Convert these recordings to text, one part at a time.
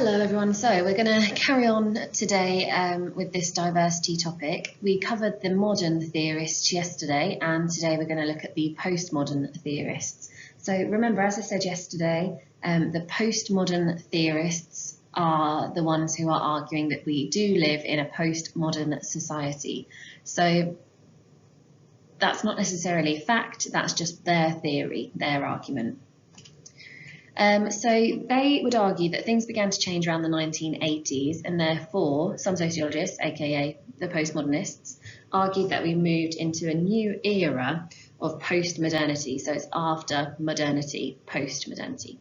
Hello everyone, so we're going to carry on today with this diversity topic. We covered the modern theorists yesterday, and today we're going to look at the postmodern theorists. So remember, as I said yesterday, the postmodern theorists are the ones who are arguing that we do live in a postmodern society. So that's not necessarily fact, that's just their theory, their argument. So they would argue that things began to change around the 1980s, and therefore some sociologists, aka the postmodernists, argued that we moved into a new era of postmodernity. So it's after modernity, postmodernity.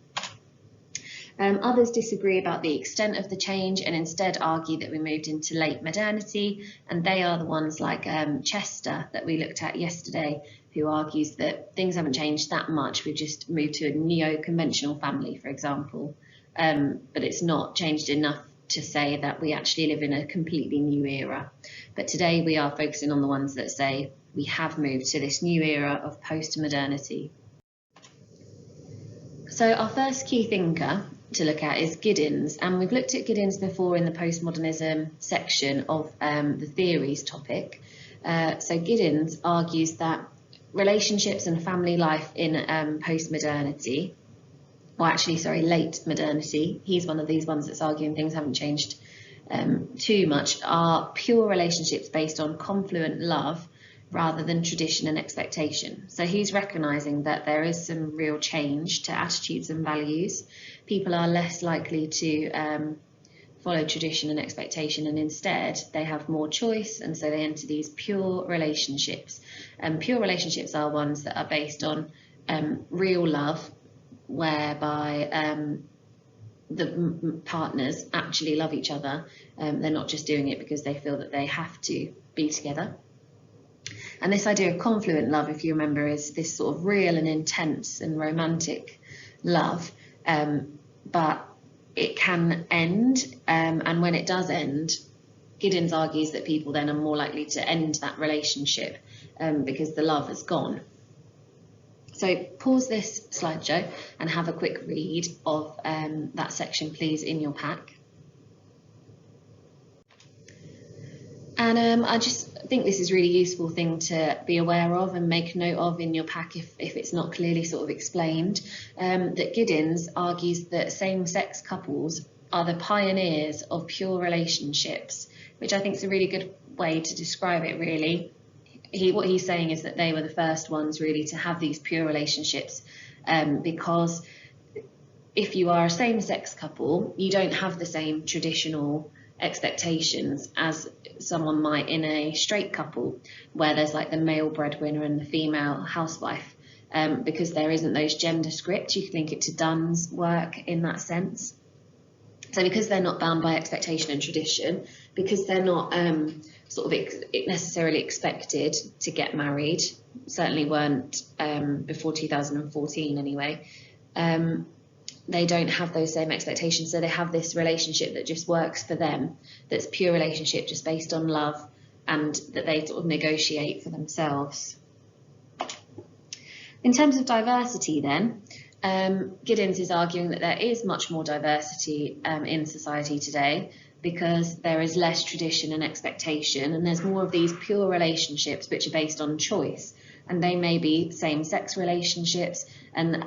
Others disagree about the extent of the change and instead argue that we moved into late modernity, and they are the ones like Chester that we looked at yesterday, who argues that things haven't changed that much, we've just moved to a neo-conventional family, for example, but it's not changed enough to say that we actually live in a completely new era. But today we are focusing on the ones that say we have moved to this new era of post-modernity. So our first key thinker to look at is Giddens, and we've looked at Giddens before in the postmodernism section of the theories topic. So Giddens argues that relationships and family life in postmodernity, or actually, sorry, late modernity, he's one of these ones that's arguing things haven't changed too much, are pure relationships based on confluent love rather than tradition and expectation. So he's recognising that there is some real change to attitudes and values. People are less likely to follow tradition and expectation, and instead they have more choice, and so they enter these pure relationships. Pure relationships are ones that are based on real love, whereby the partners actually love each other. They're not just doing it because they feel that they have to be together. And this idea of confluent love, if you remember, is this sort of real and intense and romantic love, but it can end, and when it does end, Giddens argues that people then are more likely to end that relationship because the love has gone. So pause this slideshow and have a quick read of that section, please, in your pack. And I just think this is a really useful thing to be aware of and make note of in your pack if it's not clearly sort of explained, that Giddens argues that same-sex couples are the pioneers of pure relationships, which I think is a really good way to describe it, really. What he's saying is that they were the first ones really to have these pure relationships, because if you are a same-sex couple, you don't have the same traditional expectations as someone might in a straight couple, where there's like the male breadwinner and the female housewife, because there isn't those gender scripts. You can link it to Dunn's work in that sense. So because they're not bound by expectation and tradition, because they're not sort of necessarily expected to get married, certainly weren't before 2014 anyway, they don't have those same expectations, so they have this relationship that just works for them, that's pure relationship just based on love, and that they sort of negotiate for themselves. In terms of diversity then, Giddens is arguing that there is much more diversity in society today because there is less tradition and expectation, and there's more of these pure relationships which are based on choice, and they may be same-sex relationships. And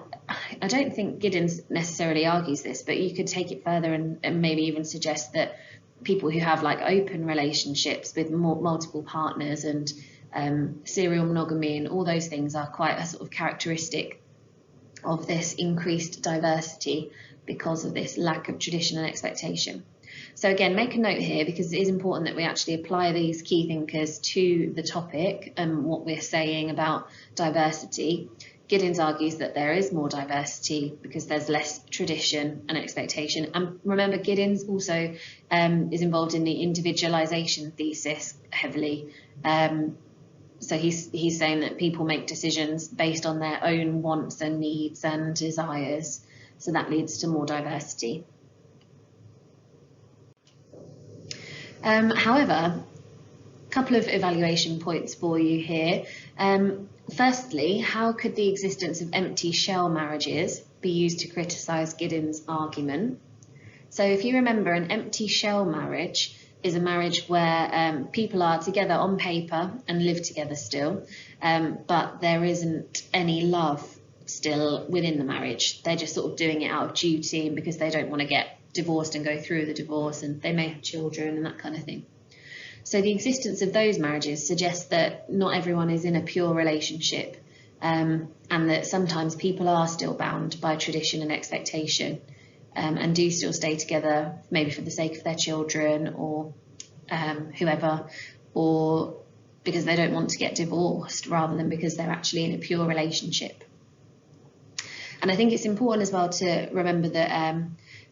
I don't think Giddens necessarily argues this, but you could take it further and maybe even suggest that people who have like open relationships with multiple partners and serial monogamy and all those things are quite a sort of characteristic of this increased diversity because of this lack of tradition and expectation. So again, make a note here, because it is important that we actually apply these key thinkers to the topic and what we're saying about diversity. Giddens argues that there is more diversity because there's less tradition and expectation. And remember, Giddens also is involved in the individualization thesis heavily. So he's saying that people make decisions based on their own wants and needs and desires. So that leads to more diversity. However, a couple of evaluation points for you here. Firstly, how could the existence of empty shell marriages be used to criticise Giddens' argument? So if you remember, an empty shell marriage is a marriage where people are together on paper and live together still, but there isn't any love still within the marriage. They're just sort of doing it out of duty and because they don't want to get divorced and go through the divorce, and they may have children and that kind of thing. So the existence of those marriages suggests that not everyone is in a pure relationship, and that sometimes people are still bound by tradition and expectation, and do still stay together, maybe for the sake of their children or whoever, or because they don't want to get divorced rather than because they're actually in a pure relationship. And I think it's important as well to remember that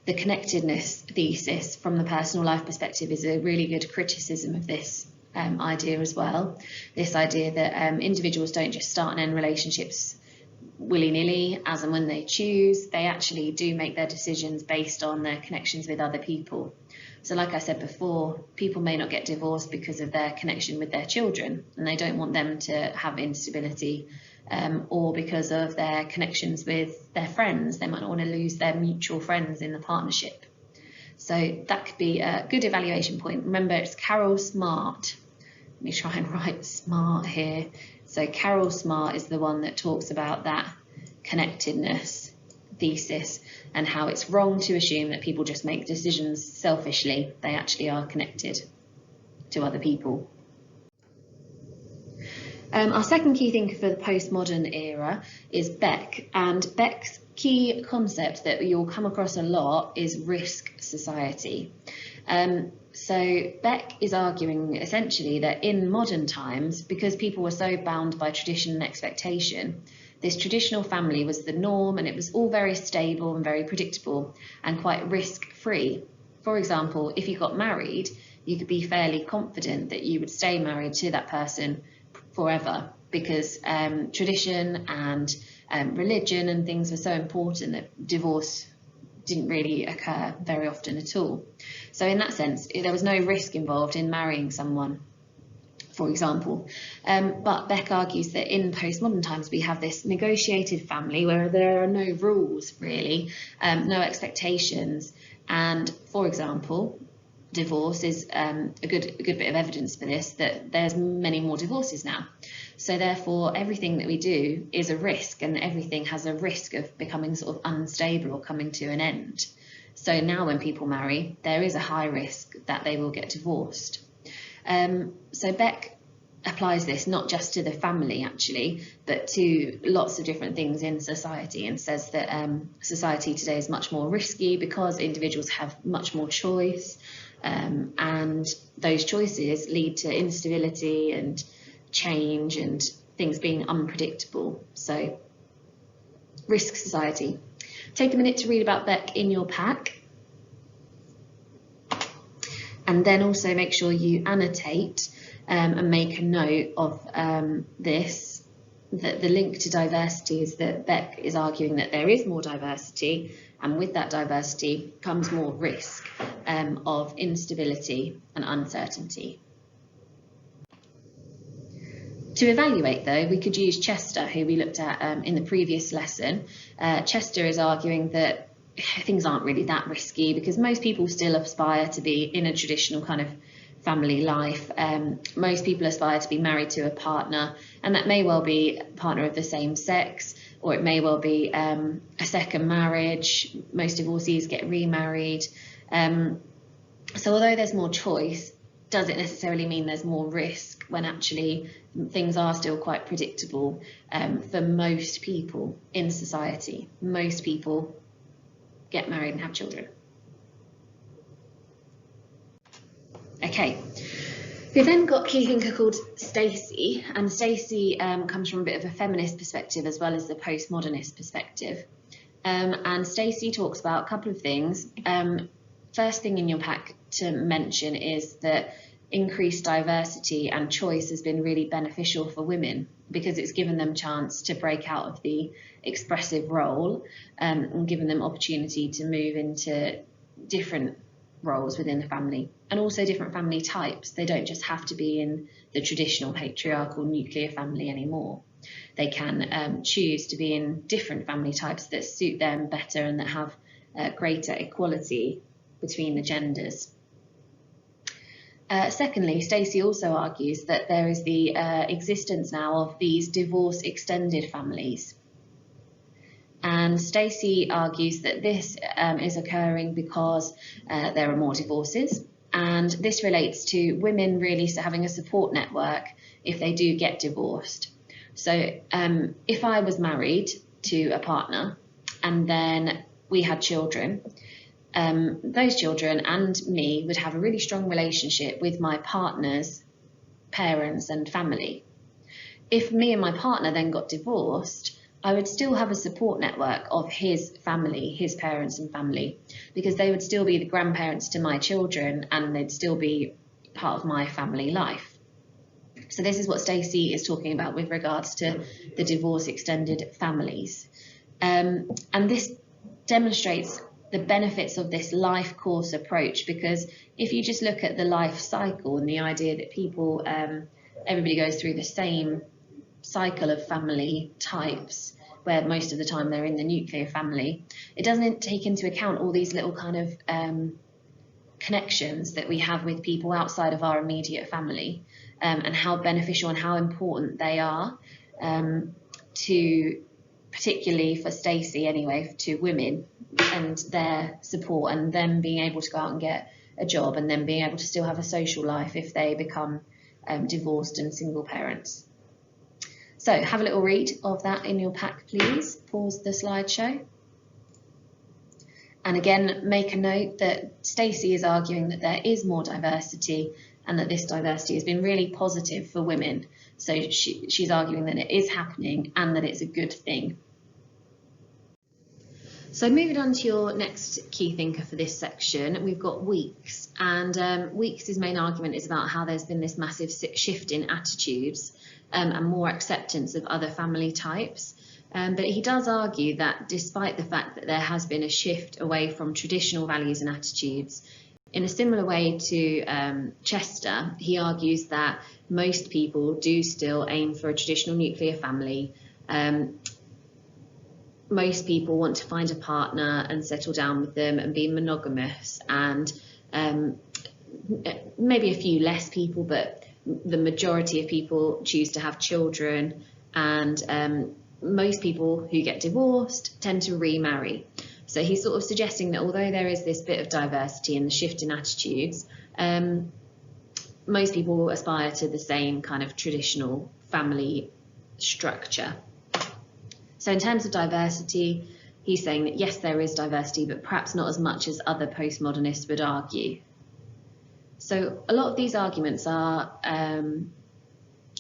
the connectedness thesis from the personal life perspective is a really good criticism of this idea as well. This idea that individuals don't just start and end relationships willy-nilly as and when they choose. They actually do make their decisions based on their connections with other people. So like I said before, people may not get divorced because of their connection with their children, and they don't want them to have instability, or because of their connections with their friends. They might not want to lose their mutual friends in the partnership. So that could be a good evaluation point. Remember, it's Carol Smart. Let me try and write Smart here. So Carol Smart is the one that talks about that connectedness thesis and how it's wrong to assume that people just make decisions selfishly. They actually are connected to other people. Our second key thinker for the postmodern era is Beck, and Beck's key concept that you'll come across a lot is risk society. So Beck is arguing essentially that in modern times, because people were so bound by tradition and expectation, this traditional family was the norm, and it was all very stable and very predictable and quite risk-free. For example, if you got married, you could be fairly confident that you would stay married to that person forever, because tradition and religion and things were so important that divorce didn't really occur very often at all. So in that sense, there was no risk involved in marrying someone, for example. But Beck argues that in postmodern times we have this negotiated family where there are no rules really, no expectations, and for example, divorce is a good bit of evidence for this, that there's many more divorces now. So therefore, everything that we do is a risk, and everything has a risk of becoming sort of unstable or coming to an end. So now when people marry, there is a high risk that they will get divorced. So Beck applies this not just to the family actually, but to lots of different things in society, and says that society today is much more risky because individuals have much more choice, and those choices lead to instability and change and things being unpredictable. So risk society. Take a minute to read about Beck in your pack, and then also make sure you annotate and make a note of this, that the link to diversity is that Beck is arguing that there is more diversity, and with that diversity comes more risk of instability and uncertainty. To evaluate though, we could use Chester, who we looked at in the previous lesson. Chester is arguing that things aren't really that risky because most people still aspire to be in a traditional kind of family life. Most people aspire to be married to a partner, and that may well be a partner of the same sex, or it may well be a second marriage. Most divorcees get remarried. So although there's more choice, does it necessarily mean there's more risk when actually things are still quite predictable for most people in society? Most people get married and have children. Okay, we've then got a key thinker called Stacey, and Stacey comes from a bit of a feminist perspective as well as the postmodernist perspective. And Stacey talks about a couple of things. First thing in your pack to mention is that increased diversity and choice has been really beneficial for women because it's given them chance to break out of the expressive role, and given them opportunity to move into different roles within the family, and also different family types. They don't just have to be in the traditional patriarchal nuclear family anymore. They can choose to be in different family types that suit them better and that have greater equality between the genders. Secondly, Stacey also argues that there is the existence now of these divorce extended families. And Stacey argues that this is occurring because there are more divorces, and this relates to women really having a support network if they do get divorced. So if I was married to a partner and then we had children, those children and me would have a really strong relationship with my partner's parents and family. If me and my partner then got divorced, I would still have a support network of his family, his parents and family, because they would still be the grandparents to my children and they'd still be part of my family life. So this is what Stacey is talking about with regards to the divorce extended families. And this demonstrates the benefits of this life course approach, because if you just look at the life cycle and the idea that people, everybody goes through the same cycle of family types, where most of the time they're in the nuclear family, it doesn't take into account all these little kind of connections that we have with people outside of our immediate family, and how beneficial and how important they are to, particularly for Stacey anyway, to women and their support and them being able to go out and get a job and then being able to still have a social life if they become divorced and single parents. So have a little read of that in your pack, please. Pause the slideshow. And again, make a note that Stacey is arguing that there is more diversity and that this diversity has been really positive for women. So she's arguing that it is happening and that it's a good thing. So moving on to your next key thinker for this section, we've got Weeks. And Weeks' main argument is about how there's been this massive shift in attitudes and more acceptance of other family types. But he does argue that despite the fact that there has been a shift away from traditional values and attitudes, in a similar way to Chester, he argues that most people do still aim for a traditional nuclear family. Most people want to find a partner and settle down with them and be monogamous, and maybe a few less people, but the majority of people choose to have children, and most people who get divorced tend to remarry. So he's sort of suggesting that although there is this bit of diversity and the shift in attitudes, most people aspire to the same kind of traditional family structure. So in terms of diversity, he's saying that yes, there is diversity, but perhaps not as much as other postmodernists would argue. So a lot of these arguments are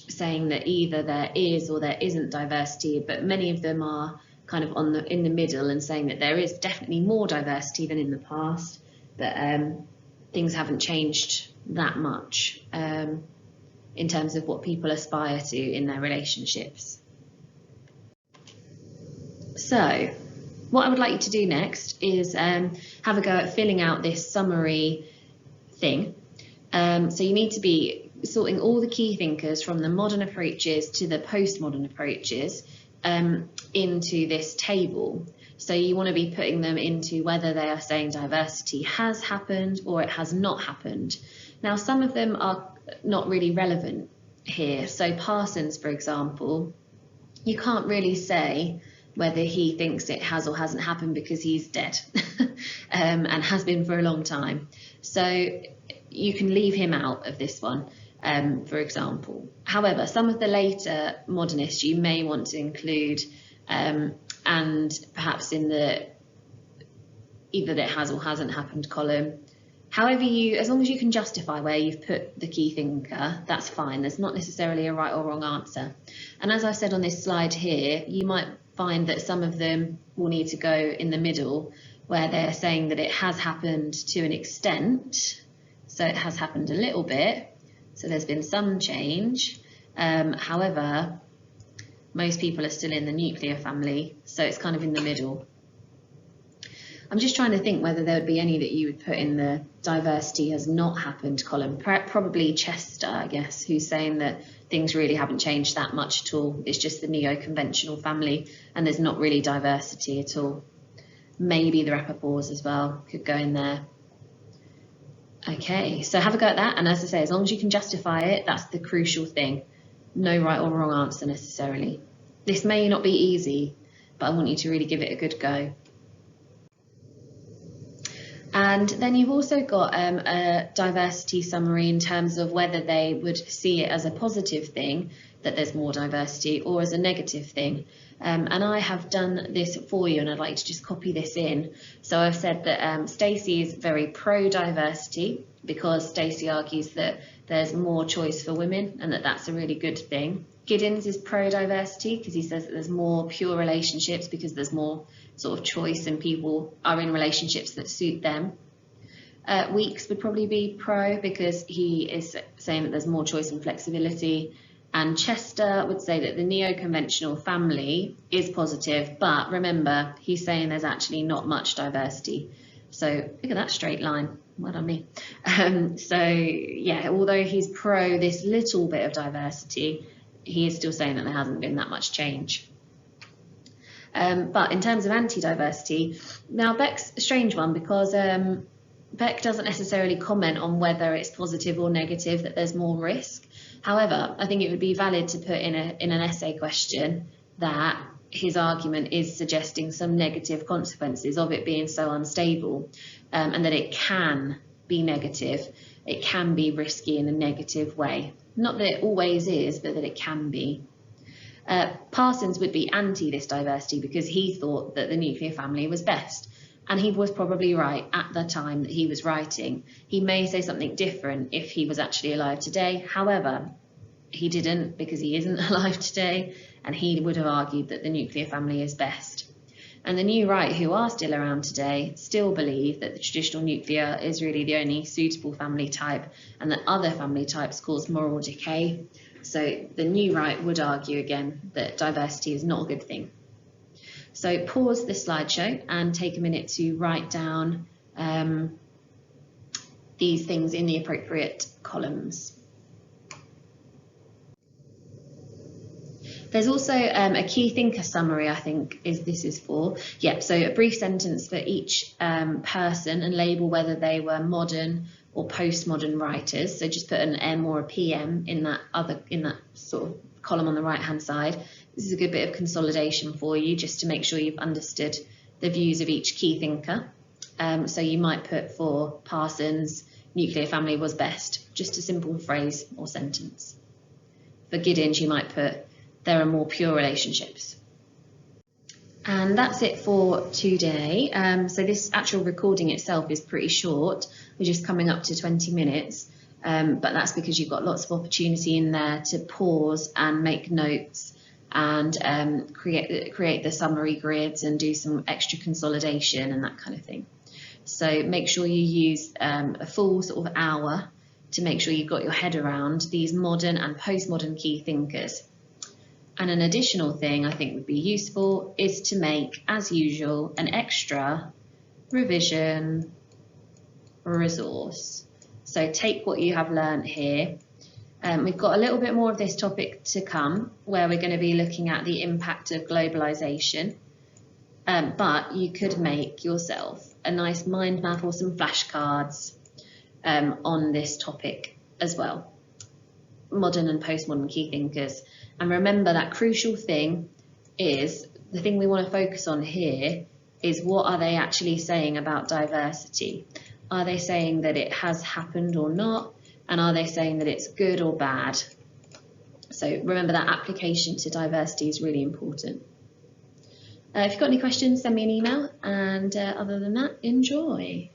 saying that either there is or there isn't diversity, but many of them are kind of in the middle and saying that there is definitely more diversity than in the past, but things haven't changed that much in terms of what people aspire to in their relationships. So what I would like you to do next is have a go at filling out this summary thing. So you need to be sorting all the key thinkers from the modern approaches to the postmodern approaches into this table. So you want to be putting them into whether they are saying diversity has happened or it has not happened. Now, some of them are not really relevant here. So Parsons, for example, you can't really say whether he thinks it has or hasn't happened because he's dead and has been for a long time. So you can leave him out of this one, for example. However, some of the later modernists you may want to include, and perhaps in the either that it has or hasn't happened column. However, as long as you can justify where you've put the key thinker, that's fine. There's not necessarily a right or wrong answer. And as I said on this slide here, you might find that some of them will need to go in the middle, where they're saying that it has happened to an extent. So it has happened a little bit. So there's been some change. However, most people are still in the nuclear family, so it's kind of in the middle. I'm just trying to think whether there would be any that you would put in the diversity has not happened column. Probably Chester, I guess, who's saying that things really haven't changed that much at all. It's just the neo-conventional family and there's not really diversity at all. Maybe the Rappaports as well could go in there. Okay, so have a go at that, and as I say, as long as you can justify it, that's the crucial thing. No right or wrong answer necessarily. This may not be easy, but I want you to really give it a good go. And then you've also got a diversity summary in terms of whether they would see it as a positive thing, that there's more diversity, or as a negative thing. And I have done this for you, and I'd like to just copy this in. So I've said that Stacey is very pro-diversity because Stacey argues that there's more choice for women and that that's a really good thing. Giddens is pro-diversity because he says that there's more pure relationships because there's more sort of choice and people are in relationships that suit them. Weeks would probably be pro because he is saying that there's more choice and flexibility. And Chester would say that the neo-conventional family is positive, but remember, he's saying there's actually not much diversity. So look at that straight line. Well done me. So yeah, although he's pro this little bit of diversity, he is still saying that there hasn't been that much change. But in terms of anti-diversity, now Beck's a strange one because Beck doesn't necessarily comment on whether it's positive or negative that there's more risk. However, I think it would be valid to put in an essay question that his argument is suggesting some negative consequences of it being so unstable, and that it can be negative. It can be risky in a negative way. Not that it always is, but that it can be. Parsons would be anti this diversity because he thought that the nuclear family was best. And he was probably right at the time that he was writing. He may say something different if he was actually alive today. However, he didn't because he isn't alive today, and he would have argued that the nuclear family is best. And the new right, who are still around today, still believe that the traditional nuclear is really the only suitable family type and that other family types cause moral decay. So the new right would argue again that diversity is not a good thing. So pause the slideshow and take a minute to write down these things in the appropriate columns. There's also a key thinker summary, I think, this is for. Yeah, so a brief sentence for each person and label whether they were modern or postmodern writers. So just put an M or a PM in that sort of column on the right hand side. This is a good bit of consolidation for you just to make sure you've understood the views of each key thinker. So you might put for Parsons, nuclear family was best, just a simple phrase or sentence. For Giddens, you might put there are more pure relationships. And that's it for today. So this actual recording itself is pretty short. We're just coming up to 20 minutes, but that's because you've got lots of opportunity in there to pause and make notes and create the summary grids and do some extra consolidation and that kind of thing. So make sure you use a full sort of hour to make sure you've got your head around these modern and postmodern key thinkers. And an additional thing I think would be useful is to make, as usual, an extra revision resource. So take what you have learnt here. We've got a little bit more of this topic to come, where we're going to be looking at the impact of globalisation. But you could make yourself a nice mind map or some flashcards on this topic as well. Modern and postmodern key thinkers. And remember that crucial thing is, the thing we want to focus on here is what are they actually saying about diversity? Are they saying that it has happened or not? And are they saying that it's good or bad? So remember that application to diversity is really important. If you've got any questions, send me an email, and other than that, enjoy.